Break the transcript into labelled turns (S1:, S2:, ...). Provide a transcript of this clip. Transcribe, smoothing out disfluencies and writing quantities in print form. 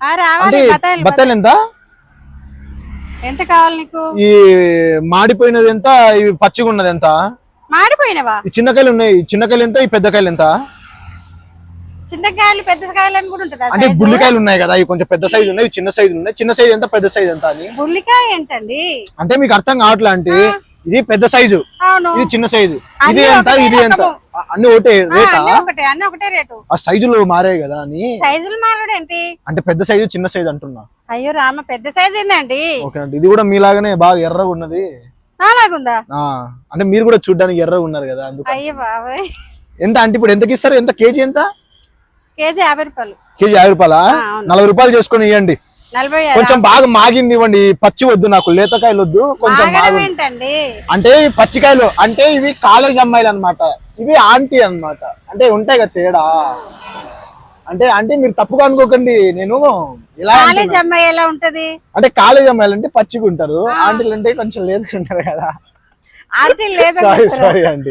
S1: అంటే బత్తాయిలు ఎంత
S2: ఎంత కావాలి నీకు?
S1: ఈ మాడిపోయినది ఎంత, ఇవి పచ్చిగా ఉన్నది ఎంత?
S2: మాడిపోయినవా?
S1: ఈ చిన్నకాయలు ఉన్నాయి, చిన్నకాయలు ఎంత, ఈ పెద్దకాయలు ఎంత?
S2: చిన్నకాయలు పెద్ద కాయలు అని కూడా ఉంటుందా?
S1: అంటే బుల్లికాయలు ఉన్నాయి కదా, ఇవి కొంచెం పెద్ద సైజు ఉన్నాయి, చిన్న సైజు ఉన్నాయి. చిన్న సైజు ఎంత, పెద్ద సైజు ఎంత అని.
S2: బుల్లికాయ ఏంటండి?
S1: అంటే మీకు అర్థం కావట్లే. అంటే ఇది పెద్ద సైజు, ఇది చిన్న సైజు, ఇది ఎంత, ఇది ఎంత, అన్ని ఒకటే రేటా?
S2: అన్ని ఒకటే రేటు.
S1: ఆ సైజులు మారాయి కదా అని.
S2: సైజులు మారడం ఏంటి?
S1: అంటే పెద్ద సైజు చిన్న సైజు అంటున్నా.
S2: అయ్యో రామ, పెద్ద సైజు ఏందండి?
S1: ఓకే అండి, ఇది కూడా మీలాగానే బాగా ఎర్రగా ఉన్నది.
S2: నాలాగుందా?
S1: అంటే మీరు కూడా చూడ్డానికి ఎర్రగా ఉన్నారు కదా అందుకు.
S2: అయ్యో బాబాయ్.
S1: ఎంత అంటే ఇప్పుడు ఎంతకి ఇస్తారు? ఎంత కేజీ ఎంత?
S2: కేజీ 50 రూపాయలు.
S1: కేజీ 50 రూపాయలా? 40 రూపాయలు చేసుకొని ఇవ్వండి. కొంచెం బాగా మాగింది ఇవ్వండి, పచ్చి వద్దు నాకు, లేతకాయలు వద్దు, కొంచెం
S2: ఏంటండి
S1: అంటే పచ్చికాయలు. అంటే ఇవి కాలేజ్ అమ్మాయిలు అన్నమాట, ఇవి ఆంటీ అన్నమాట. అంటే ఉంటాయి కదా తేడా. అంటే అంటే మీరు తప్పుగా అనుకోకండి, నేను ఇలా
S2: కాలేజ్ అమ్మాయి ఎలా ఉంటది
S1: అంటే కాలేజ్ అమ్మాయిలు అంటే పచ్చిగా ఉంటారు, ఆంటీలు అంటే కొంచెం లేదుగా ఉంటారు కదా.
S2: ఆంటీ లేదు.
S1: సారీ అండి.